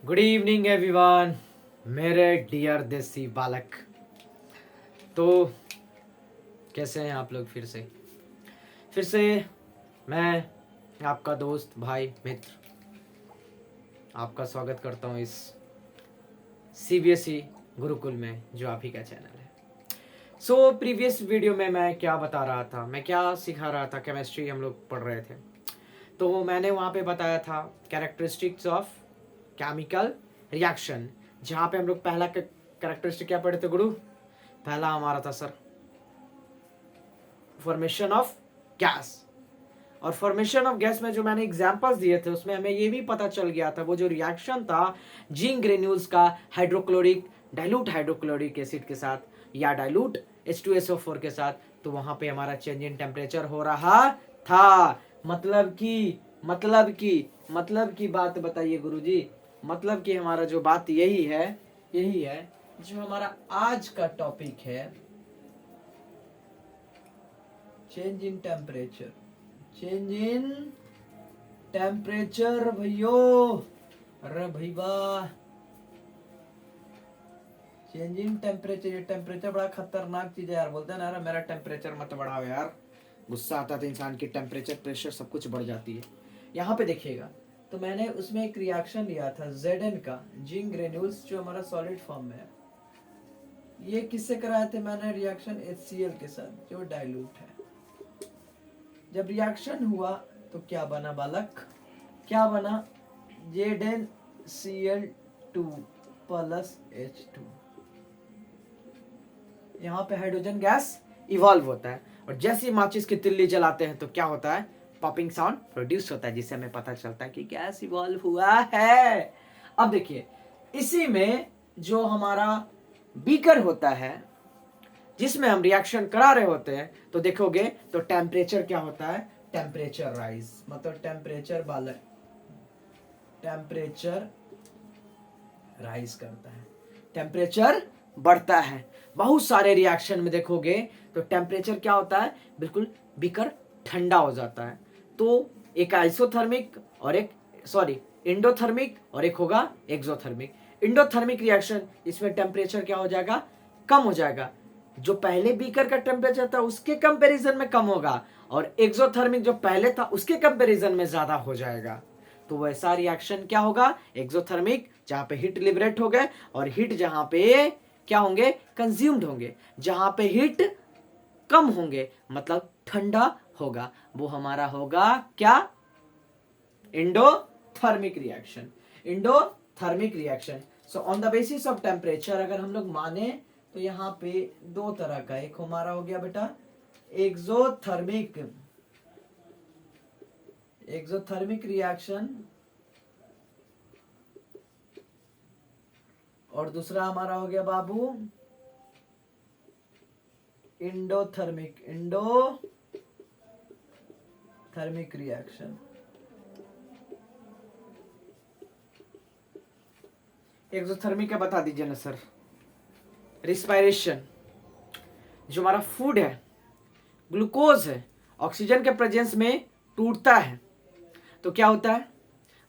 Good evening everyone, मेरे dear देसी बालक। तो कैसे हैं आप लोग? फिर से मैं आपका दोस्त, भाई, मित्र आपका स्वागत करता हूं इस सीबीएसई गुरुकुल में, जो आप ही का चैनल है। सो प्रीवियस वीडियो में मैं क्या बता रहा था, मैं क्या सिखा रहा था? केमिस्ट्री हम लोग पढ़ रहे थे। तो मैंने वहाँ पे बताया था कैरेक्टरिस्टिक्स ऑफ केमिकल रिएक्शन, जहाँ पे हम लोग पहला कैरेक्टरिस्टिक क्या पढ़े थे गुरु? पहला हमारा था सर फॉर्मेशन ऑफ गैस। और फॉर्मेशन ऑफ गैस में जो मैंने एग्जांपल्स दिए थे उसमें हमें ये भी पता चल गया था, वो जो रिएक्शन था जिंक ग्रेन्यूल्स का हाइड्रोक्लोरिक डाइल्यूट हाइड्रोक्लोरिक एसिड के साथ या डाइल्यूट H2SO4 के साथ, तो वहां पे हमारा चेंज इन टेम्परेचर हो रहा था। मतलब की बात बताइए गुरुजी। मतलब कि हमारा जो बात यही है जो हमारा आज का टॉपिक है, चेंज इन टेम्परेचर भैयो। अरे भैया, चेंज इन टेम्परेचर, ये टेम्परेचर बड़ा खतरनाक चीज है यार। बोलते हैं ना, अरे मेरा टेम्परेचर मत बढ़ाओ यार, गुस्सा आता था इंसान की, टेम्परेचर प्रेशर सब कुछ बढ़ जाती है। यहाँ पे देखिएगा, तो मैंने उसमें एक रिएक्शन लिया था Zn का, जिंक ग्रेन्यूल्स जो हमारा सॉलिड फॉर्म में है। ये किससे कराए थे मैंने रिएक्शन? HCl के साथ जो डाइल्यूट है। जब रिएक्शन हुआ तो क्या बना बालक? क्या बना? ZnCl2 plus H2। यहाँ पे हाइड्रोजन गैस इवॉल्व होता है, और जैसे ही माचिस की तिल्ली जलाते हैं तो क्या होता है? पॉपिंग साउंड प्रोड्यूस होता है, जिससे हमें पता चलता है कि गैस इवॉल्व हुआ है। अब देखिए, इसी में जो हमारा बीकर होता है जिसमें हम रिएक्शन करा रहे होते हैं, तो देखोगे तो टेम्परेचर क्या होता है? टेम्परेचर राइज, मतलब टेम्परेचर राइज करता है, टेम्परेचर बढ़ता है। बहुत सारे रिएक्शन में देखोगे तो टेम्परेचर क्या होता है? बिल्कुल बीकर ठंडा हो जाता है। तो एक आइसोथर्मिक और एक इंडोथर्मिक और एक होगा एक्सोथर्मिक। इंडोथर्मिक रिएक्शन, इसमें टेम्परेचर क्या हो जाएगा? कम हो जाएगा। जो पहले बीकर का टेम्परेचर था उसके कंपैरिजन में कम होगा, और एक्सोथर्मिक जो पहले था उसके कंपैरिजन में ज्यादा हो जाएगा। तो वैसा रिएक्शन क्या होगा? एक्सोथर्मिक, जहां पे हीट लिबरेट हो गए, और हीट जहां पे क्या होंगे? कंज्यूम्ड होंगे। जहां पे हीट कम होंगे मतलब ठंडा होगा, वो हमारा होगा क्या? Endothermic reaction. So on the basis of temperature अगर हम लोग माने तो यहाँ पे दो तरह का, एक हमारा हो गया बेटा एक्सोथर्मिक रिएक्शन, और दूसरा हमारा हो गया बाबू इंडोथर्मिक रिएक्शन। एक्सोथर्मिक का बता दीजिए ना सर। रिस्पायरेशन, जो हमारा फूड है, ग्लूकोज है, ऑक्सीजन के प्रेजेंस में टूटता है, तो क्या होता है?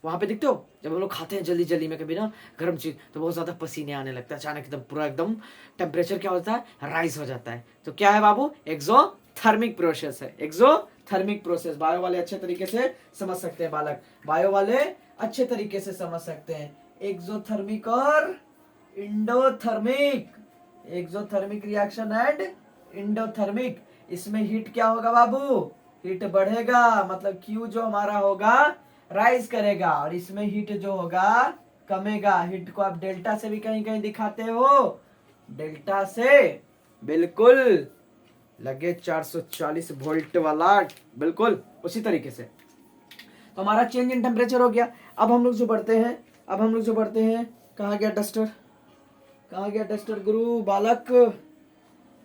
वहां पे देखते हो जब हम लोग खाते हैं जल्दी जल्दी में कभी ना गर्म चीज, तो बहुत ज्यादा पसीने आने लगता है, अचानक एकदम पूरा एकदम टेम्परेचर क्या होता है? राइज हो जाता है। तो क्या है बाबू? एक्सोथर्मिक प्रोसेस है। एक्सोथर्मिक प्रोसेस बायो वाले अच्छे तरीके से समझ सकते हैं बालक, बायो वाले अच्छे तरीके से समझ सकते हैं। एक्सोथर्मिक और एक्सोथर्मिक रिएक्शन एंड इंडोथर्मिक। इसमें हीट क्या होगा बाबू? हीट बढ़ेगा, मतलब Q जो हमारा होगा राइज करेगा, और इसमें हीट जो होगा कमेगा। हीट को आप डेल्टा से भी कहीं कहीं दिखाते हो, डेल्टा से बिल्कुल लगे 440 वोल्ट वाला, बिल्कुल उसी तरीके से। तो हमारा चेंज इन टेम्परेचर हो गया। अब हम लोग जो बढ़ते हैं, कहाँ गया डस्टर गुरु बालक?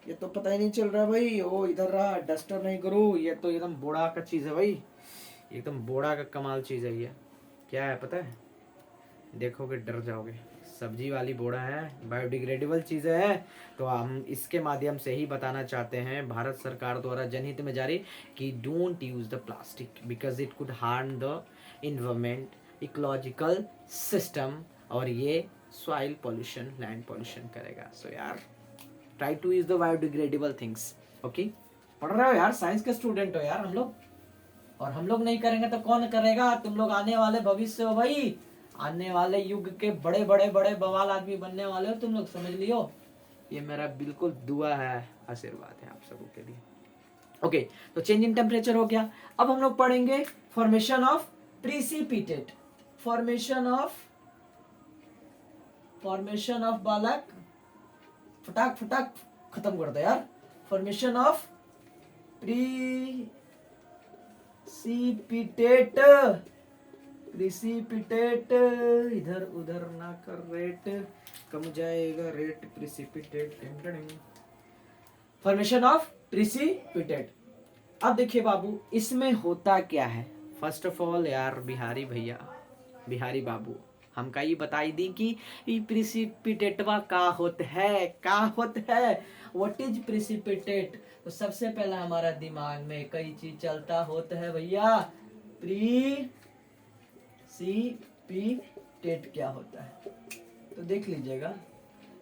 ये तो पता ही नहीं चल रहा भाई। ओ इधर रहा, डस्टर नहीं गुरु, ये तो एकदम बोड़ा का चीज है भाई, एकदम बोड़ा का कमाल चीज है। ये क्या है पता है? देखोगे डर जाओगे। सब्जी वाली बोड़ा है, बायोडिग्रेडेबल चीज़ें है। तो हम इसके माध्यम से ही बताना चाहते हैं, भारत सरकार द्वारा जनहित में जारी, कि don't use the plastic because it could harm the environment, ecological system और ये सॉइल पॉल्यूशन, लैंड पॉल्यूशन करेगा। सो यार try to use the biodegradable things. Okay, पढ़ रहे हो यार, साइंस के स्टूडेंट हो यार हम लोग, और हम लोग नहीं करेंगे तो कौन करेगा? तुम लोग आने वाले भविष्य हो भाई, आने वाले युग के बड़े बड़े बड़े बवाल आदमी बनने वाले हो तुम लोग, समझ लियो। ये मेरा बिल्कुल दुआ है, आशीर्वाद है आप सबों के लिए। ओके, तो चेंज इन टेम्परेचर हो गया। अब हम लोग पढ़ेंगे formation of precipitate. Formation of बालक, फटाक फटाक खत्म कर दो यार। फॉर्मेशन ऑफ प्रिसिपिटेट, इधर उधर ना कर, रेट कम जाएगा, rate precipitate. Formation of precipitate. अब देखिए बाबू, इसमें होता क्या है। फर्स्ट ऑफ ऑल यार बिहारी भैया, बिहारी बाबू हमका ये बताई दी कि प्रिसिपिटेटवा का होता है, व्हाट इज प्रिसिपिटेट। तो सबसे पहला हमारा दिमाग में कई चीज चलता होता है भैया। प्रिसिपिटेट क्या होता है तो देख लीजिएगा।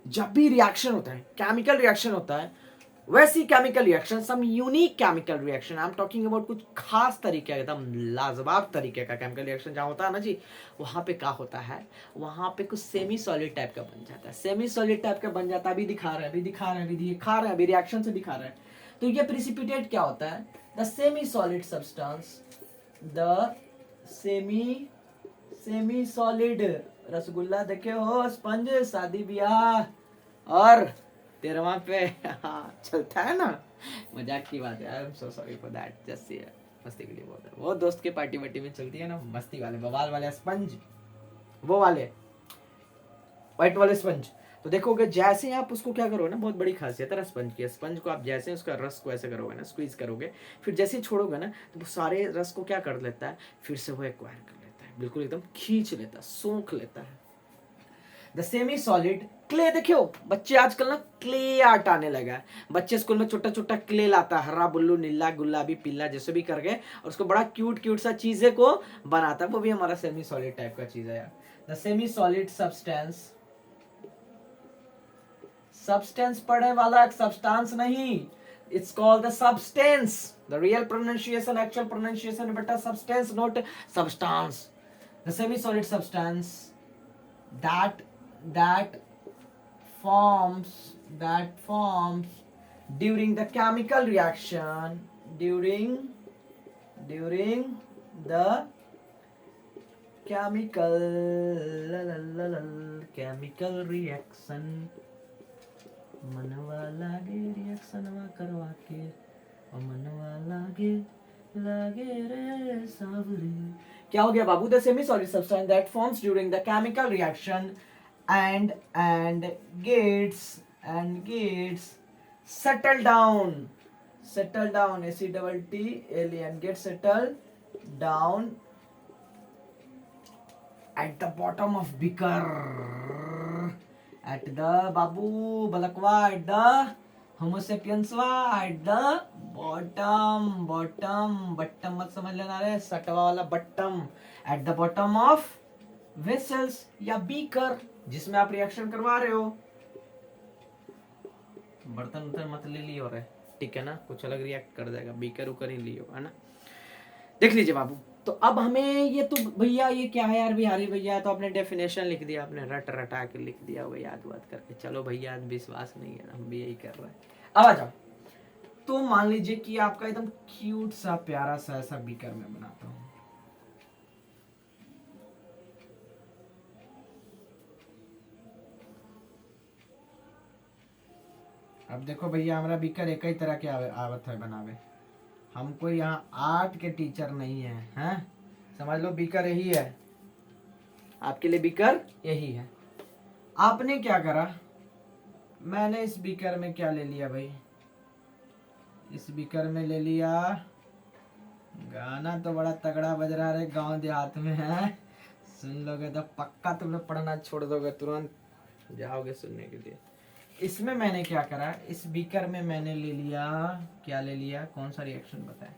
जब भी रिएक्शन होता है, केमिकल रिएक्शन होता है, वैसी chemical reaction, some unique chemical reaction, I am talking about कुछ खास तरीके, एकदम लाजवाब तरीके का केमिकल रिएक्शन जहाँ होता है ना जी, वहाँ पे क्या होता है, वहाँ पे कुछ सेमी सॉलिड टाइप का बन जाता है। सेमी सॉलिड टाइप का बन जाता है, अभी दिखा रहे हैं, अभी रिएक्शन से दिखा रहे हैं। तो ये प्रिसिपिटेट क्या होता है? The semi solid substance, the semi solid, rasgulla देखे हो, स्पंज, शादी ब्याह और 13वां पे चलता है ना, मजाक की बात है, I am so sorry for that, just मस्ती के लिए बोल रहा हूं। वो दोस्त के पार्टी वार्टी में चलती है ना, मस्ती वाले बवाल वाले स्पंज, वो वाले व्हाइट वाले स्पंज। तो देखोगे जैसे ही आप उसको क्या करोगे ना, बहुत बड़ी खासियत है स्पंज की। स्पंज को आप जैसे उसका रस को ऐसे करोगे ना, स्क्वीज करोगे, फिर जैसे ही छोड़ोगे ना, तो वो सारे रस को क्या कर लेता है, फिर से वो एक्वायर कर लेता है, बिल्कुल एकदम खींच लेता है, सोख लेता है। द सेमी सॉलिड क्ले, देखियो बच्चे आजकल ना क्ले आर्ट आने लगा है। बच्चे स्कूल में छोटा छोटा क्ले लाता है, हरा बुल्लू नीला गुलाबी पीला जैसे भी करके, और उसको बड़ा क्यूट क्यूट सा चीजें को बनाता है, वो भी हमारा सेमी सॉलिड टाइप का चीज है यार। द सेमी सॉलिड सब्सटेंस पढ़े वाला, सब्सटेंस नहीं, it's called the substance. The real pronunciation, actual pronunciation बेटा substance, not substance. The semi-solid substance that forms during the chemical reaction, during the chemical reaction, मनवा लागे रिएक्शनवा करवा के, और मनवा लागे रे सावरे। क्या हो गया बाबू? The semi solid substance that forms during the chemical reaction and gets settle down, ACTTLEN, get settled down at the bottom of beaker, at the babu balakwa, at the homo sapiensवा, at the bottom मत समझ लेना रे, सटवा वाला bottom, at the bottom of vessels या beaker जिसमें आप रिएक्शन करवा रहे हो। बर्तन उधर मत ले लियो रे, ठीक है ना, कुछ अलग रिएक्ट कर जाएगा, बीकर उकर ही लियो, है ना। देख लीजिए बाबू, तो अब हमें ये तो भैया ये क्या है यार बिहारी भैया, तो आपने डेफिनेशन लिख दिया, आपने रटा के लिख दिया होगा याद करके। चलो भैया विश्वास नहीं है, हम भी यही कर रहे हैं। अब आ जाओ, तो मान लीजिए कि आपका एकदम क्यूट सा प्यारा सा ऐसा बीकर मैं बनाता हूँ। अब देखो भैया, हमारा बीकर एक ही तरह के आवत है बनावे, हमको यहाँ आर्ट के टीचर नहीं है, हैं? समझ लो बीकर यही है, आपके लिए बीकर यही है। आपने क्या करा, मैंने इस बीकर में क्या ले लिया भाई, इस बीकर में ले लिया, गाना तो बड़ा तगड़ा बज रहा है गांव देहात में, है सुन लोगे तो पक्का तुम लोग पढ़ना छोड़ दोगे, तुरंत जाओगे सुनने के लिए। इसमें मैंने क्या करा, इस बीकर में मैंने ले लिया, क्या ले लिया, कौन सा रिएक्शन बताएं?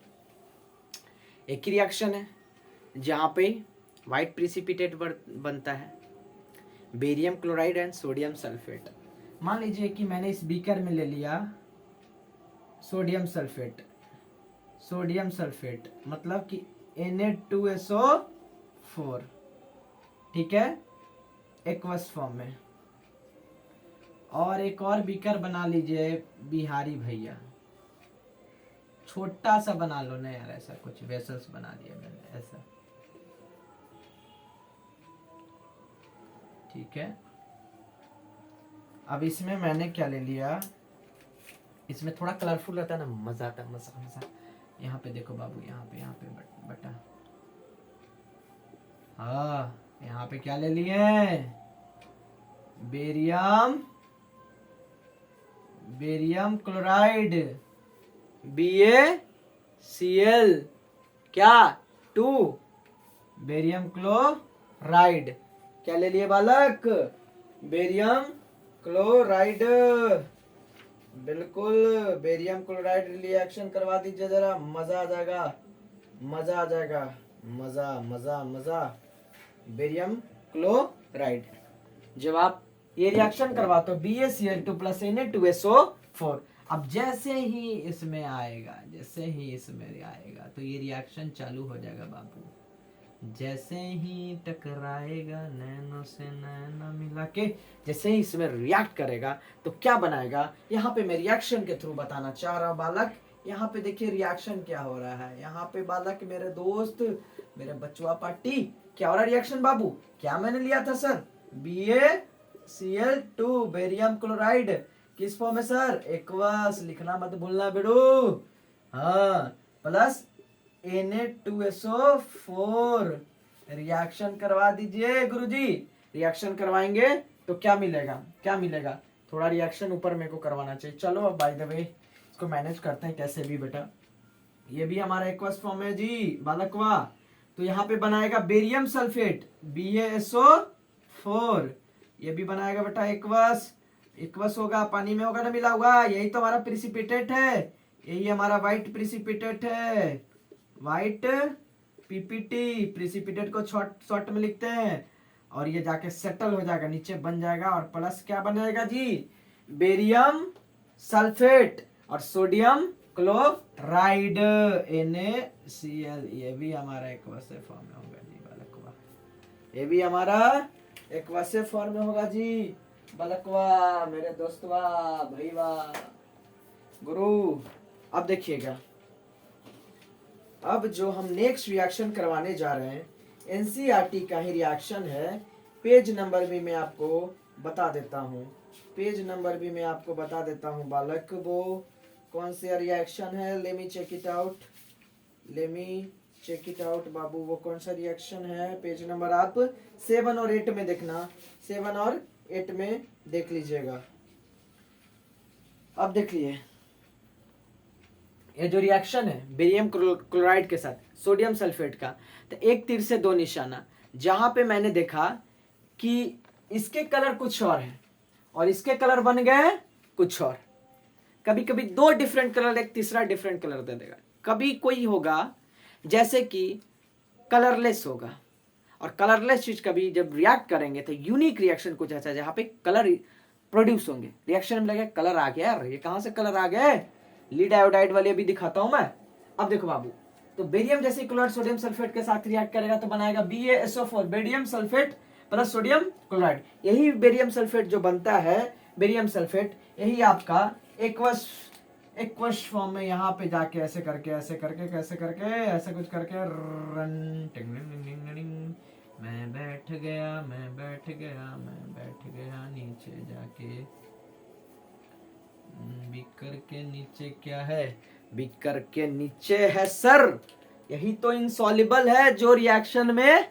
एक ही रिएक्शन है जहाँ पे व्हाइट प्रिसिपिटेट बनता है, barium chloride and sodium sulphate. मान लीजिए कि मैंने इस बीकर में ले लिया सोडियम सल्फेट, सोडियम सल्फेट मतलब कि Na2SO4, ठीक है, एक्वस फॉर्म में। और एक और बीकर बना लीजिए बिहारी भैया, छोटा सा बना लो ना यार, ऐसा कुछ वेसल्स बना दिया मैंने ऐसा, ठीक है। अब इसमें मैंने क्या ले लिया, इसमें थोड़ा कलरफुल रहता है ना, मजा आता है, मजा मजा। यहाँ पे देखो बाबू, यहाँ पे बटा, हाँ यहाँ पे क्या ले लिए, बेरियम क्लोराइड BaCl क्या 2, बेरियम क्लोराइड क्या ले लिए बालक, बेरियम क्लोराइड, बिल्कुल बेरियम क्लोराइड रिएक्शन करवा दीजिए जरा, मजा आ जाएगा, मजा आ जाएगा, मजा मजा मजा। बेरियम क्लोराइड जब आप ये रिएक्शन करवाते हो BaCl2 प्लस Na2SO4, अब जैसे ही इसमें आएगा, जैसे ही इसमें आएगा तो ये रिएक्शन चालू हो जाएगा बाबू। जैसे ही टकराएगा नैनो से नैनो मिला के, जैसे ही इसमें रिएक्ट करेगा तो क्या बनाएगा, यहाँ पे मैं रिएक्शन के थ्रू बताना चाह रहा हूँ बालक। यहाँ पे देखिए रिएक्शन क्या हो रहा है, यहाँ पे बालक मेरे दोस्त, मेरे बचवा पार्टी, क्या हो रहा है रिएक्शन बाबू, क्या मैंने लिया था सर, BaCl2 बेरियम क्लोराइड किस फॉर्म में सर, एक्वस, लिखना मत भूलना बेड़ू, हाँ, प्लस Na2SO4 रिएक्शन करवा दीजिए गुरुजी। रिएक्शन करवाएंगे तो क्या मिलेगा, क्या मिलेगा, थोड़ा रिएक्शन ऊपर मेरे को करवाना चाहिए। चलो अब बाय द वे इसको मैनेज करते हैं कैसे भी बेटा। ये भी हमारा एक्वस फॉर्म है जी बालकवा, तो यहाँ पे बनाएगा बेरियम सल्फेट BaSO4, ये भी बनाएगा बेटा एक्वस, एक्वस होगा, पानी में होगा ना मिला हुआ, यही तो हमारा प्रिसिपिटेट है, यही हमारा व्हाइट प्रिसिपिटेट है, व्हाइट पीपीटी, प्रिसिपिटेट को शॉर्ट में लिखते हैं, और ये जाके सेटल हो जाएगा, नीचे बन जाएगा, और प्लस क्या बन जाएगा जी, बेरियम सल्फेट और सोडियम क्लोराइड NaCl, ये भी हमारा एक्वस फॉर्म में होगा जी बालकवा, ये भी हमारा एक्वस फॉर्म में होगा जी बालकवा, मेरे दोस्तवा भईवा गुरु। अब देखिएगा, अब जो हम नेक्स्ट रिएक्शन करवाने जा रहे हैं NCERT का ही रिएक्शन है, पेज नंबर भी मैं आपको बता देता हूँ, पेज नंबर भी मैं आपको बता देता हूँ बालक, वो कौन सा रिएक्शन है, let me check it out, let me check it out बाबू, वो कौन सा रिएक्शन है, पेज नंबर आप 7 और 8 में देखना, 7 और 8 में देख लीजिएगा। अब देखिए ये जो रिएक्शन है बेरियम क्लोराइड के साथ सोडियम सल्फेट का, तो एक तीर से दो निशाना, जहां पे मैंने देखा कि इसके कलर कुछ और है और इसके कलर बन गए कुछ और, कभी कभी दो डिफरेंट कलर, एक तीसरा डिफरेंट कलर दे देगा, कभी कोई होगा जैसे कि कलरलेस होगा, और कलरलेस चीज कभी जब रिएक्ट करेंगे तो यूनिक रिएक्शन कुछ ऐसा जहां पे कलर प्रोड्यूस होंगे, रिएक्शन में लगे कलर आ गया यार, ये कहां से कलर आ गए, लीड आयोडाइड वाले भी दिखाता हूं मैं। अब देखो बाबू, तो बेरियम जैसे क्लोराइड सोडियम सल्फेट के साथ रिएक्ट करेगा तो बनाएगा BaSO4 barium sulphate plus sodium chloride, यही बेरियम सल्फेट जो बनता है, बेरियम सल्फेट यही आपका एक्वस फॉर्म में यहाँ पे जाके ऐसे करके ऐसे करके कैसे करके ऐसे कुछ करके रन टिंग, मैं बैठ गया मैं बैठ गया मैं बैठ गया नीचे जाके, बीकर के नीचे क्या है, बीकर के नीचे है सर, यही तो इनसॉल्युबल है जो रिएक्शन में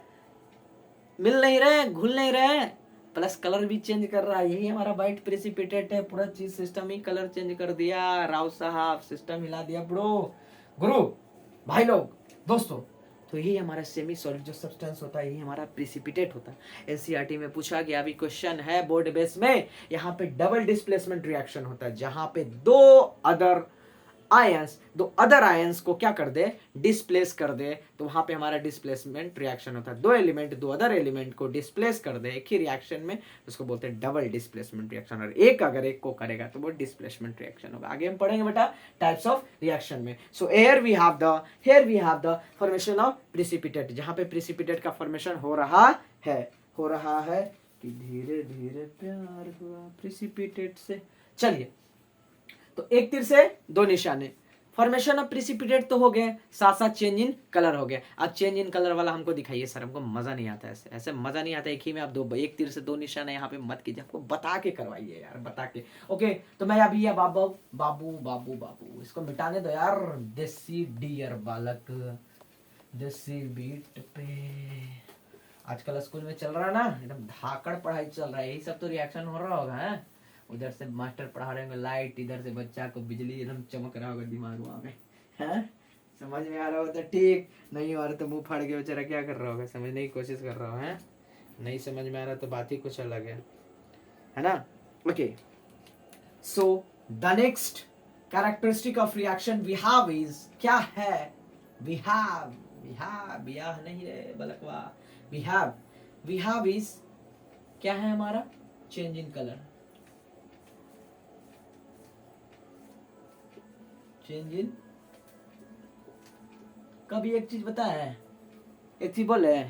मिल नहीं रहे, घुल नहीं रहे, प्लस कलर भी चेंज कर रहा है, यही हमारा व्हाइट प्रेसिपिटेट है, पूरा चीज सिस्टम ही कलर चेंज कर दिया, राव साहब सिस्टम हिला दिया ब्रो, गुरु भाई लोग दोस्तों। तो यही हमारा सेमी सॉलिड जो सब्सटेंस होता है, यही हमारा प्रेसिपिटेट होता है। एनसीईआरटी में पूछा गया अभी क्वेश्चन है बोर्ड बेस में, यहाँ पे डबल डिस्प्लेसमेंट रिएक्शन होता है, जहां पे दो अदर आयंस, दो अदर आयंस को क्या कर दे, डिस्प्लेस कर दे, तो वहां पे हमारा डिस्प्लेसमेंट रिएक्शन होता है। दो एलिमेंट दो अदर एलिमेंट को डिस्प्लेस कर दे एक ही रिएक्शन में, उसको बोलते हैं डबल डिस्प्लेसमेंट रिएक्शन। और एक अगर एक को करेगा तो वो डिस्प्लेसमेंट रिएक्शन होगा। आगे हम पढ़ेंगे बेटा टाइप्स ऑफ रिएक्शन में। So here we have the formation of precipitate, जहां पे प्रिसिपिटेट का फॉर्मेशन हो रहा है कि धीरे धीरे प्यार हुआ प्रिसिपिटेट से। चलिए, तो एक तीर से दो निशाने, फॉर्मेशन ऑफ प्रिसिपिटेट तो हो गए, साथ साथ चेंज इन कलर हो गया। अब चेंज इन कलर वाला हमको दिखाइए सर, हमको मजा नहीं आता ऐसे, ऐसे मजा नहीं आता एक ही में आप दो एक तीर से दो निशाने यहाँ पे मत कीजिए, आपको बता के करवाइए यार, बता के। ओके, तो मैं अभी ये बाबू बाबू बाबू बाबू इसको मिटाने दो यार, देसी डियर बालक, देसी बीट पे आजकल स्कूल में चल रहा है ना, एकदम धाकड़ पढ़ाई चल रहा है, यही सब तो रिएक्शन हो रहा होगा है? उधर से मास्टर पढ़ा रहे होंगे लाइट, इधर से बच्चा को बिजली एकदम चमक रहा होगा दिमाग में, हैं? समझ में आ रहा होता ठीक, नहीं आ रहा तो मुंह फाड़ के बेचारा क्या कर रहा होगा, समझने की कोशिश कर रहा है, नहीं समझ में आ रहा तो बात ही कुछ अलग है ना? Okay, so the next characteristic of reaction we have is, क्या है? वी हैव बियाह नहीं रे बलकवा, वी हैव इज क्या है हमारा? Change in colour, change in, कभी एक चीज बता है, एक चीज बोले,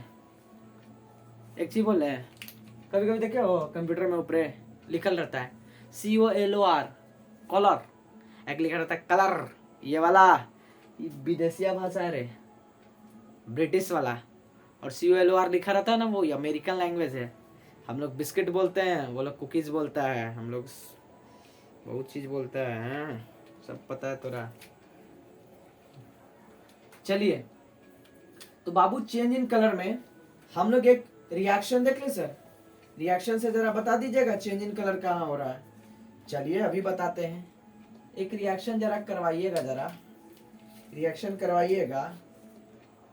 कभी कभी देखे हो कंप्यूटर में ऊपर लिखल रहता है COLOR कलर, एक लिखा रहता है कलर, ये वाला विदेशिया भाषा है रे, ब्रिटिश वाला, और COLOR लिखा रहता है ना, वो अमेरिकन लैंग्वेज है। हम लोग बिस्किट बोलते हैं, वो लोग कुकीज बोलता है, हम लोग बहुत चीज बोलता है, सब पता है तोरा। चलिए, तो बाबू चेंज इन कलर में हम लोग एक रिएक्शन देख ले सर, रिएक्शन से जरा बता दीजिएगा चेंज इन कलर कहाँ हो रहा है। चलिए अभी बताते हैं, एक रिएक्शन जरा करवाइएगा, जरा रिएक्शन करवाइएगा।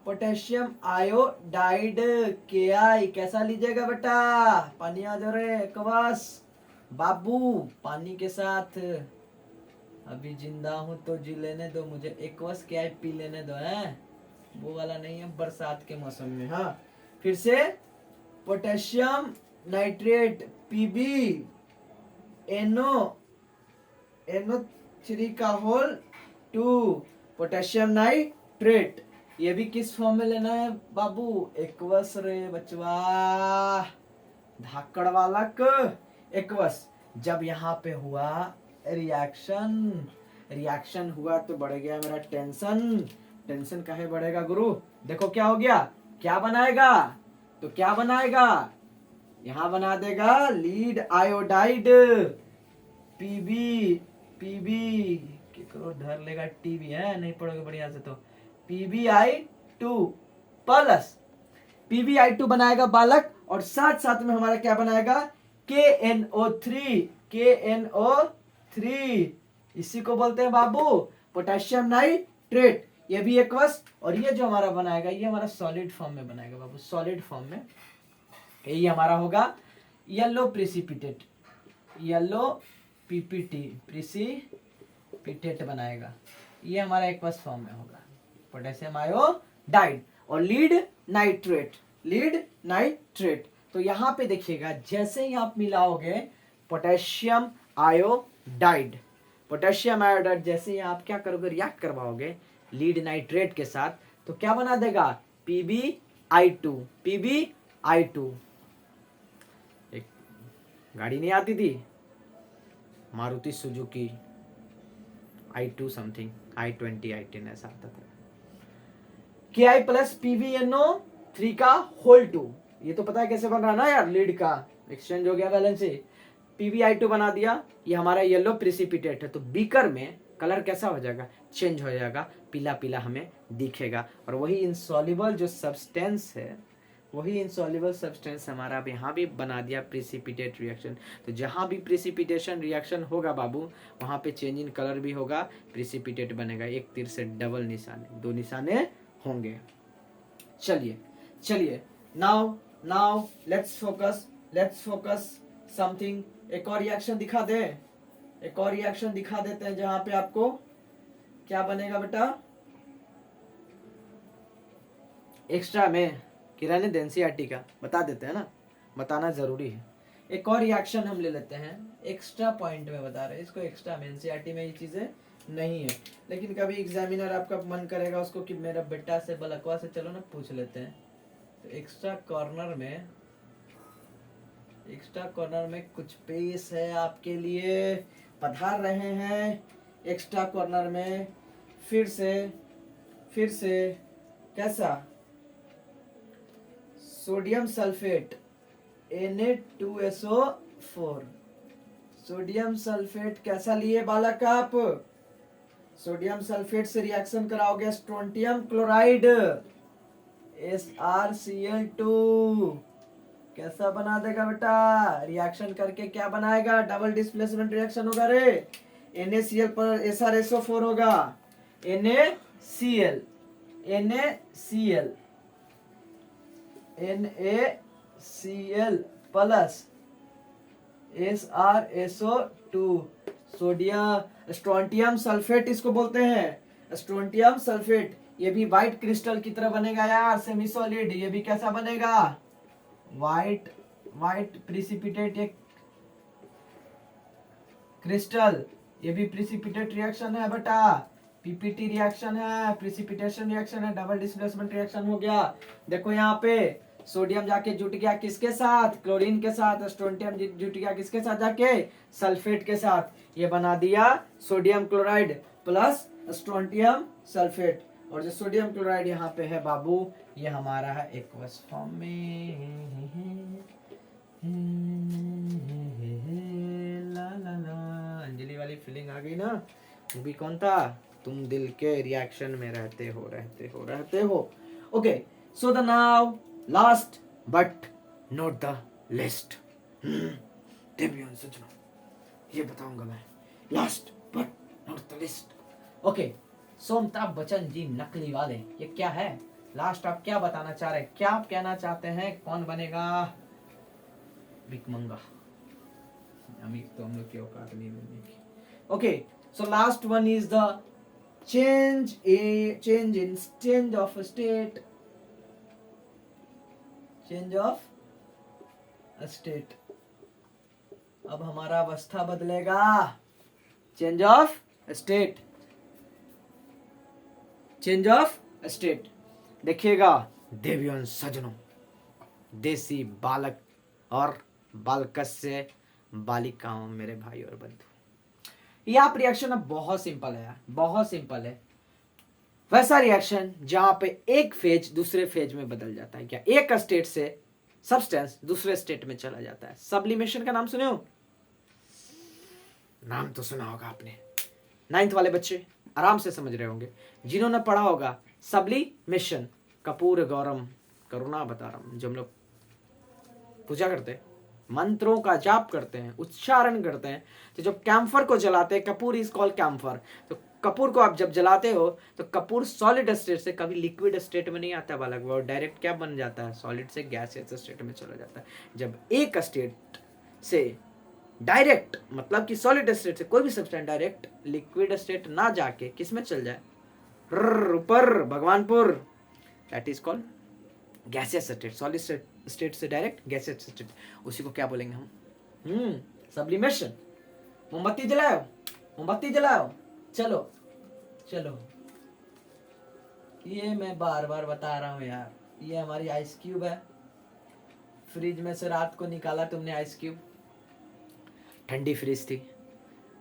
पोटेशियम आयोडाइड KI कैसा लीजिएगा बेटा? पानी आ जा रहे कवास बाबू, पानी के साथ अभी जिंदा हूं तो जी लेने दो मुझे, एक्वस KI पी लेने दो, है वो वाला नहीं है, बरसात के मौसम में। हाँ, फिर से पोटेशियम नाइट्रेट PB NO3 का होल 2 पोटेशियम नाइट्रेट, ये भी किस फॉर्म में लेना है बाबू? एक्वस रे बचवा, धाकड़ वाला एक्वस। जब यहाँ पे हुआ रिएक्शन हुआ तो बढ़ गया मेरा टेंशन काहे बढ़ेगा गुरु? देखो क्या हो गया, क्या बनाएगा? तो क्या बनाएगा, यहाँ बना देगा लीड आयोडाइड पीबी करो धर लेगा टीवी, है नहीं पढ़ोगे बढ़िया से तो PbI2 प्लस PbI2 बनाएगा बालक, और साथ साथ में हमारा क्या बनाएगा? KNO3 इसी को बोलते हैं बाबू पोटेशियम नाइट्रेट, ये भी एक्वस। और ये जो हमारा बनाएगा ये हमारा सॉलिड फॉर्म में बनाएगा बाबू, सॉलिड फॉर्म में ये हमारा होगा yellow precipitate, yellow PPT precipitate बनाएगा, ये हमारा एक्वस फॉर्म में होगा पोटेशियम आयोडाइड। और लीड नाइट्रेट, तो यहाँ पे देखिएगा जैसे ही आप मिलाओगे पोटेशियम आयोडाइड जैसे ही आप क्या करोगे, रिएक्ट करवाओगे लीड नाइट्रेट के साथ, तो क्या बना देगा? PbI2। एक गाड़ी नहीं आती थी Maruti Suzuki i2 something, i20 i10 ऐसा आता था, KI प्लस PbNO3 का होल 2, ये तो पता है कैसे बन रहा है ना यार, लीड का एक्सचेंज हो गया बैलेंस से, PbI2 बना दिया, ये हमारा येलो प्रिसिपिटेट है, तो बीकर में कलर कैसा हो जाएगा? चेंज हो जाएगा, पीला पीला हमें दिखेगा, और वही इनसॉल्युबल जो सब्सटेंस है, वही इनसॉल्युबल सब्सटेंस हमारा अब यहाँ भी बना दिया प्रिसिपिटेट रिएक्शन। तो जहाँ भी प्रिसिपिटेशन रिएक्शन होगा बाबू, वहाँ पे चेंज इन कलर भी होगा, प्रिसिपिटेट बनेगा, एक तीर से डबल निशाने, दो निशाने होंगे। चलिए नाउ लेट्स फोकस समथिंग, एक और रिएक्शन दिखा देते हैं जहाँ पे आपको क्या बनेगा बेटा? एक्स्ट्रा में किरण एनसीईआरटी का बता देते हैं ना, बताना जरूरी है। एक और रिएक्शन हम ले लेते हैं, एक्स्ट्रा पॉइंट में बता रहे हैं इसको, एक्स्ट्रा में एनसीईआरटी में ये चीजें नहीं है, लेकिन कभी एग्जामिनर आपका मन करेगा उसको कि मेरा बेटा से बलकवा से चलो ना पूछ लेते हैं। तो एक्स्ट्रा कॉर्नर में कुछ पेश है आपके लिए, पधार रहे हैं एक्स्ट्रा कॉर्नर में। फिर से कैसा? Sodium sulphate Na2SO4। Sodium sulphate कैसा लिए बालक आप? सोडियम सल्फेट से रिएक्शन कराओगे स्ट्रोंटियम क्लोराइड SrCl2, कैसा बना देगा बेटा? रिएक्शन करके क्या बनाएगा? डबल डिस्प्लेसमेंट रिएक्शन होगा रे। NaCl पर SrSO4 होगा, NaCl plus SrSO2, sodium strontium sulphate इसको बोलते हैं। स्ट्रोंटियम सल्फेट ये भी व्हाइट क्रिस्टल की तरह बनेगा यार, सेमी सॉलिड। ये भी कैसा बनेगा? व्हाइट प्रिसिपिटेट एक क्रिस्टल। ये भी प्रिसिपिटेट रिएक्शन है बेटा, पीपीटी रिएक्शन है, प्रिसिपिटेशन रिएक्शन है, डबल डिस्प्लेसमेंट रिएक्शन हो गया। देखो यहाँ पे सोडियम जाके जुट गया किसके साथ? क्लोरीन के साथ। स्ट्रोंटियम जुट गया किसके साथ? जाके सल्फेट के साथ। ये बना दिया sodium chloride plus strontium sulphate. और जो सोडियम क्लोराइड यहाँ पे है बाबू, ये हमारा है एक्वस फॉर्म में। ला ला ला, अंजलि वाली फीलिंग आ गई ना? वो भी कौन था? तुम दिल के रिएक्शन में रहते हो। Okay, so the now last but not the least. डेबियन सजना, ये बताऊंगा मैं, last but not the least. Okay, so Amitabh Bachchan ji नकली वाले, ये क्या है? लास्ट आप क्या बताना चाह रहे हैं? क्या आप कहना चाहते हैं? कौन बनेगा भिकमंगा? अमीर तो हम लोग की औकात नहीं बनने की। Okay, so last one is the change of state। Change of state, अब हमारा अवस्था बदलेगा। चेंज ऑफ स्टेट देखिएगा देवियों सजनों, देसी बालक और बालकस्य बालिकाओं, मेरे भाई और बंधु, ये आप रिएक्शन अब बहुत सिंपल है यार, बहुत सिंपल है। वैसा रिएक्शन जहां पे एक फेज दूसरे फेज में बदल जाता है, क्या एक स्टेट से सब्सटेंस दूसरे स्टेट में चला जाता है। सब्लिमेशन का नाम सुने हो? नाम तो सुना होगा आपने, 9th वाले बच्चे आराम से समझ रहे होंगे। जिन्होंने पढ़ा होगा सब्लिमेशन, कपूर गौरम करुणा बतारम, जो हम लोग पूजा करते हैं, मंत्रों का जाप करते हैं, उच्चारण करते हैं, तो जब कैम्फर को जलाते हैं, कपूर इज कॉल्ड कैम्फर, तो कपूर को आप जब जलाते हो तो कपूर सॉलिड स्टेट से कभी लिक्विड स्टेट में नहीं आता बालक, वो डायरेक्ट क्या बन जाता है? सॉलिड से गैसियस स्टेट में चला जाता है। जब एक स्टेट से डायरेक्ट, मतलब कि सॉलिड स्टेट से कोई भी सब्सटेंस डायरेक्ट लिक्विड स्टेट ना जाके किस में चल जाए? ऊपर Bhagwanpur, that is called gaseous state. Solid state से डायरेक्ट गैसियस स्टेट, उसी को क्या बोलेंगे हम? सब्लिमेशन। मोमबत्ती जलाओ, चलो ये मैं बार बार बता रहा हूँ यार, ये हमारी आइस क्यूब है, फ्रिज में से रात को निकाला तुमने आइस क्यूब, ठंडी फ्रिज थी,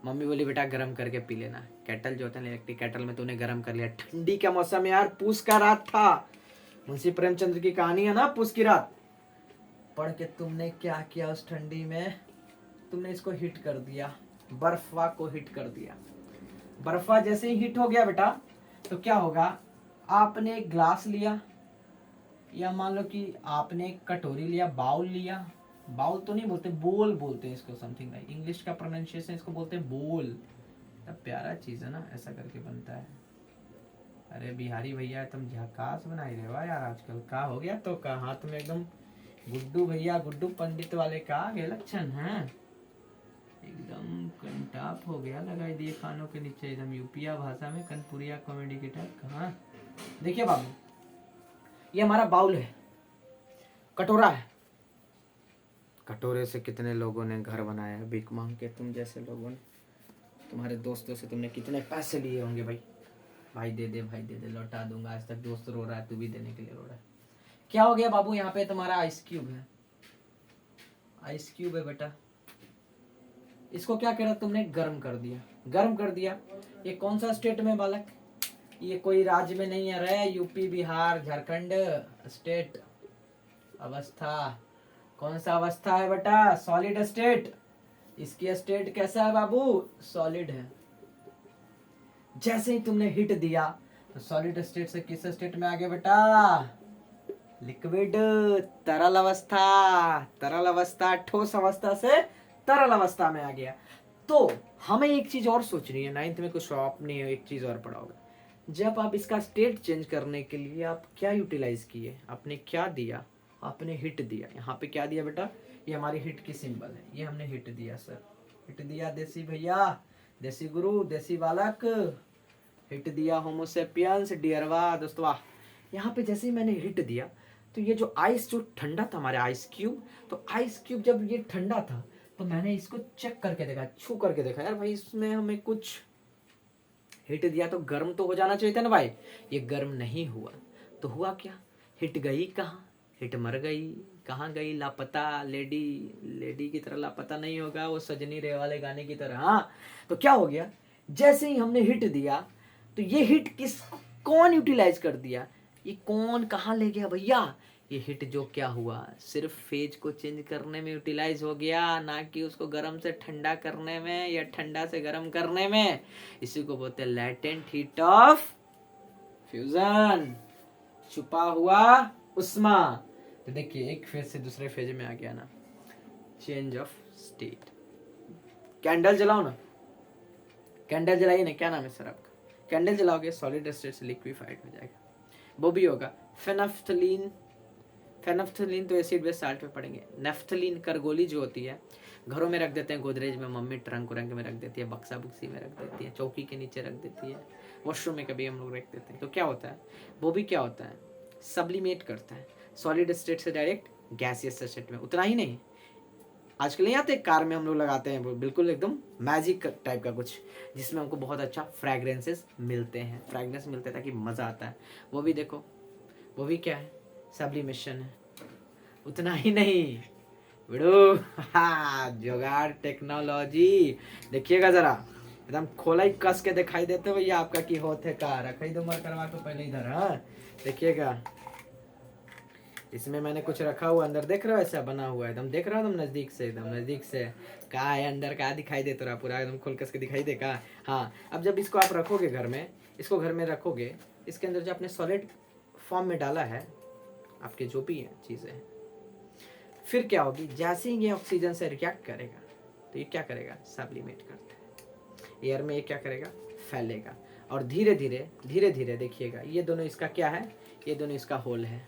मम्मी बोली बेटा गरम करके पी लेना। केटल जो होता है इलेक्ट्रिक केटल में तूने गरम कर लिया, ठंडी का मौसम यार, पूस का रात था, मुंशी प्रेमचंद्र की कहानी है ना पूस की रात, पढ़ के तुमने क्या किया उस ठंडी में? तुमने इसको हिट कर दिया, बर्फा को हिट कर दिया। बर्फा जैसे ही हिट हो गया बेटा तो क्या होगा? आपने एक ग्लास लिया, या मान लो कि आपने एक कटोरी लिया, बाउल लिया, बाउल तो नहीं बोलते, बोल बोलते हैं इसको, समथिंग लाइक, इंग्लिश का प्रोनाउंसिएशन इसको बोलते हैं बोल। तब प्यारा चीज है ना, ऐसा करके बनता है। अरे बिहारी भैया तुम झकास बनाई रहे हो यार आजकल, का हो गया तो का हाथ में एकदम गुड्डू भैया, गुड्डू पंडित वाले का आगे लक्षण है, एकदम कंटाप हो गया, लगाई दिए कानों के नीचे एकदम यूपिया भाषा में कनपुरिया कॉमेडी की टाइप। कहाँ देखिए बाबू, ये हमारा बाउल है, कटोरा है। कटोरे से कितने लोगों ने घर बनाया भीख मांग के, तुम जैसे लोगों ने, तुम्हारे दोस्तों से तुमने कितने पैसे लिए होंगे भाई। भाई दे दे, भाई दे दे, लौटा दूंगा। आज तक दोस्त रो रहा है, तू भी देने के लिए रो रहा है। क्या हो गया बाबू, यहाँ पे तुम्हारा आइस क्यूब है, आइस क्यूब है बेटा। इसको क्या करा तुमने, गर्म कर दिया, गर्म कर दिया। ये कौन सा स्टेट में बालक, ये कोई राज्य में नहीं है रे, यूपी बिहार झारखंड स्टेट। अवस्था, कौन सा अवस्था है बेटा, सॉलिड स्टेट। इसकी स्टेट कैसा है बाबू, सॉलिड है। जैसे ही तुमने हिट दिया तो सॉलिड स्टेट से किस स्टेट में आ गया बेटा, लिक्विड, तरल अवस्था। तरल अवस्था, ठोस अवस्था से तरल अवस्था में आ गया। तो हमें एक चीज और सोचनी है, 9th में कुछ आपने एक चीज और पढ़ा होगा, जब आप इसका स्टेट चेंज करने के लिए आप क्या यूटिलाइज किए, आपने क्या दिया, आपने हिट दिया। यहाँ पे क्या दिया बेटा, ये हमारी हिट की सिंबल है, ये हमने हिट दिया सर, हिट दिया देसी भैया, देसी गुरु, देसी बालक, हिट दिया होमोसेपियंस डियरवा दोस्तवा। यहाँ पे जैसे ही मैंने हिट दिया तो ये जो आइस, जो ठंडा था हमारे आइस क्यूब, तो आइस क्यूब जब ये ठंडा था तो मैंने इसको चेक करके देखा, छू करके देखा, यार भाई इसमें हमें कुछ हिट दिया तो गर्म तो हो जाना चाहिए था ना भाई। ये गर्म नहीं हुआ, तो हुआ क्या, हिट गई कहाँ, हिट मर गई। कहाँ गई, लापता, लेडी, लेडी की तरह लापता नहीं होगा, वो सजनी रे वाले गाने की तरह। हाँ, तो क्या हो गया, जैसे ही हमने हिट दिया तो ये हिट किस, कौन यूटिलाइज कर दिया, ये कौन कहाँ ले गया भैया, ये हिट जो क्या हुआ, सिर्फ फेज को चेंज करने में यूटिलाइज हो गया, ना कि उसको गर्म से ठंडा करने में या ठंडा से गर्म करने में। इसी को बोलते हैं लैटेंट हीट ऑफ फ्यूजन, छुपा हुआ उष्मा। तो देखिए एक फेज से दूसरे फेज में आ गया ना, चेंज ऑफ स्टेट। कैंडल जलाओ ना, कैंडल जलाइए ना, क्या नाम है सर आपका, कैंडल जलाओगे सॉलिड स्टेट से लिक्विफाइड हो जाएगा, वो भी होगा फेनाफ्थलीन। फेनाफ्थलीन तो एसिड बेस साल्ट में पड़ेंगे। नेफ्थलीन करगोली जो होती है, घरों में रख देते हैं, गोदरेज में मम्मी ट्रंक रंग में रख देती है, बक्सा बुक्सी में रख देती है, चौकी के नीचे रख देती है, वॉशरूम में कभी हम लोग रख देते हैं। तो क्या होता है, वो भी क्या होता है, सब्लिमेट करता है सॉलिड स्टेट से डायरेक्ट गैसियस स्टेट में। उतना ही नहीं, आजकल नहीं आते कार में हम लोग लगाते हैं, बिल्कुल एकदम मैजिक टाइप का कुछ, जिसमें हमको बहुत अच्छा फ्रैग्रेंसेस मिलते हैं, फ्रैग्रेंस मिलते हैं ताकि मज़ा आता है। वो भी देखो, वो भी क्या है, सब्लिमेशन है। उतना ही नहीं बिड़ू, जुगाड़ टेक्नोलॉजी, देखिएगा जरा, एकदम खोला ही कस के दिखाई देते भैया आपका की होते का, रखी दो मर करवा तो पहले इधर। हाँ देखिएगा, इसमें मैंने कुछ रखा हुआ अंदर, देख रहे हो ऐसा बना हुआ है, एकदम देख रहा हो तुम नजदीक से, एकदम नजदीक से। कहाँ है अंदर, कहाँ दिखाई दे तो रहा पूरा एकदम खोल कस के दिखाई देगा। हाँ, अब जब इसको आप रखोगे घर में, इसको घर में रखोगे, इसके अंदर जो आपने सॉलिड फॉर्म में डाला है, आपके जो भी चीज़ें हैं, फिर क्या होगी, जैसे ही ये ऑक्सीजन से रिएक्ट करेगा तो ये क्या करेगा, सब्लिमेट करता है एयर में, ये क्या करेगा, फैलेगा, और धीरे धीरे धीरे धीरे देखिएगा, ये दोनों इसका क्या है, ये दोनों इसका होल है,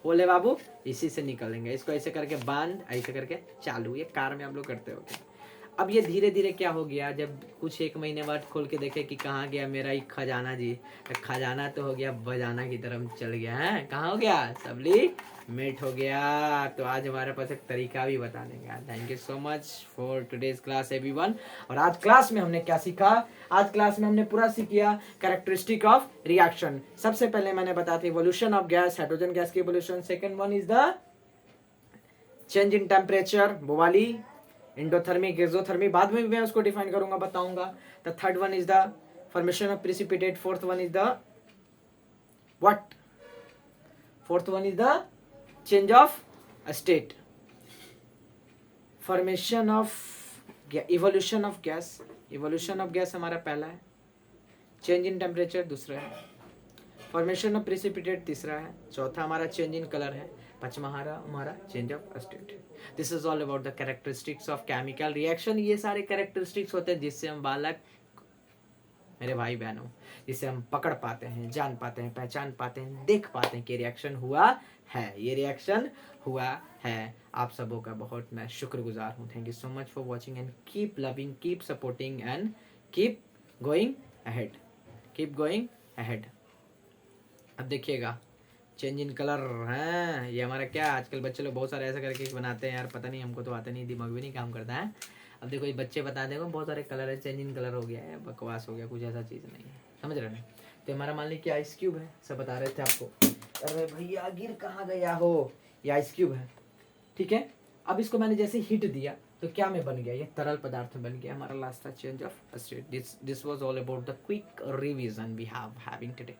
होल है बाबू, इसी से निकलेंगे। इसको ऐसे करके बांध, ऐसे करके चालू, ये कार में आप लोग करते हो। अब ये धीरे धीरे क्या हो गया, जब कुछ 1 महीने बाद खोल के देखे कि कहाँ गया मेरा ही खजाना जी, तो खजाना तो हो गया बजाना की तरफ चल गया है, कहाँ हो गया, सब्लिमेट हो गया। तो आज हमारे पास एक तरीका भी बताने का। Thank you so much for today's class everyone. और आज क्लास में हमने क्या सीखा, आज क्लास में हमने पूरा सीख लिया कैरेक्टरिस्टिक ऑफ रिएक्शन। सबसे पहले मैंने बताया था evolution of gas, hydrogen gas की evolution. Second one is the change in temperature, वो वाली इंडोथर्मिक, एक्सोथर्मिक, बाद में मैं उसको डिफाइन करूंगा, बताऊंगा। The third one is the formation of precipitate, fourth one is the what, fourth one is the change of state, formation of evolution of gas, evolution of gas हमारा पहला है, change in temperature दूसरा है, formation of precipitate तीसरा है, चौथा हमारा change in colour है, पांचवा हमारा change of state. This is all about the characteristics of chemical reaction. ये सारे कैरेक्टरिस्टिक्स होते हैं जिससे हम बालक, मेरे भाई बहनों, जिससे हम पकड़ पाते हैं, जान पाते हैं, पहचान पाते हैं, देख पाते हैं कि रिएक्शन हुआ है, ये रिएक्शन हुआ है। आप सबों का बहुत मैं शुक्रगुजार हूँ। Thank you so much for watching and keep loving, keep supporting and keep going ahead, keep going ahead. अब देखिएगा चेंज इन कलर है, ये हमारा क्या आजकल बच्चे लोग बहुत सारे ऐसा करके बनाते हैं यार, पता नहीं, हमको तो आता नहीं, दिमाग भी नहीं काम करता है। अब देखो ये बच्चे बता देंगे बहुत सारे कलर है, चेंज इन कलर हो गया है, बकवास हो गया, कुछ ऐसा चीज़ नहीं है, समझ रहे हैं। तो हमारा मान लीजिए कि आइस क्यूब है, सब बता रहे थे आपको। अरे भैया गिर कहाँ गया हो, ये आइस क्यूब है, ठीक है। अब इसको मैंने जैसे हिट दिया तो क्या में बन गया, ये तरल पदार्थ में बन गया। हमारा लास्ट था change of state. This was all about the quick revision we having today.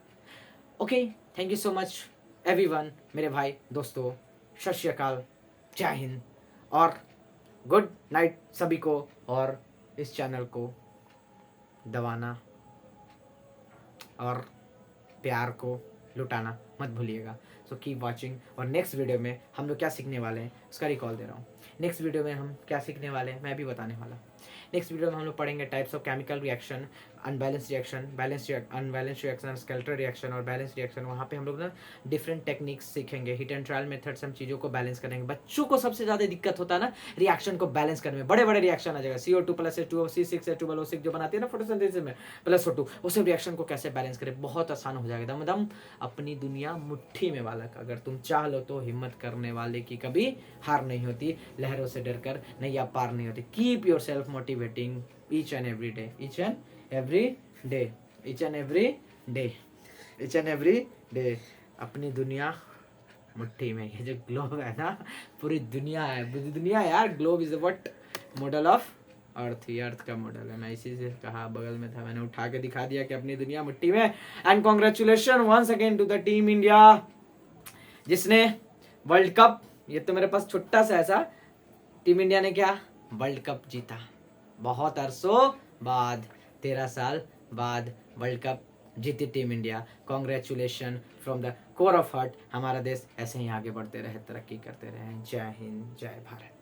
Okay, thank you so much everyone, मेरे भाई दोस्तों, सत श्री अकाल, जय हिंद और गुड नाइट सभी को। और इस चैनल को दबाना और प्यार को लुटाना मत भूलिएगा। So keep watching. और नेक्स्ट वीडियो में हम लोग क्या सीखने वाले हैं उसका रिकॉल दे रहा हूँ। नेक्स्ट वीडियो में हम क्या सीखने वाले हैं मैं भी बताने वाला। नेक्स्ट वीडियो में हम लोग पढ़ेंगे types of chemical reaction, unbalance reaction, unbalance reaction, skeletal reaction और बैलेंस रिएक्शन। वहाँ पे हम लोग ना डिफरेंट टेक्निक्स सीखेंगे, हिट एंड ट्रायल मेथड्स, हम चीज़ों को बैलेंस करेंगे। बच्चों को सबसे ज़्यादा दिक्कत होता है ना रिएक्शन को बैलेंस करने में, बड़े बड़े रिएक्शन आ जाएगा, CO2 + H2O C6H12O6 जो बनाती है ना फोटोसिंथेसिस में +O2, वो सब रिएक्शन को कैसे बैलेंस करें, बहुत आसान हो जाएगा। दम अपनी दुनिया मुट्ठी में बालक, अगर तुम चाह लो तो हिम्मत करने वाले की कभी हार नहीं होती, लहरों से डरकर नैया पार नहीं होती। Keep your self motivating each and every day, each and every day, each and every day, each and every day। अपनी दुनिया मुट्ठी में, ये जो ग्लोब है ना पूरी दुनिया है, पूरी दुनिया यार। Globe is what model of earth, ये अर्थ का मॉडल है। मैं इसी से कहा, बगल में था, मैंने उठा के दिखा दिया कि अपनी दुनिया मुट्ठी में। And congratulation once again to the team India जिसने वर्ल्ड कप, ये तो मेरे पास छोटा सा ऐसा, टीम इंडिया ने क्या वर्ल्ड कप जीता। बहुत अरसों बाद, 13 साल बाद वर्ल्ड कप जीती team India. Congratulation from the core of heart. हमारा देश ऐसे ही आगे बढ़ते रहे, तरक्की करते रहे। जय हिंद, जय भारत।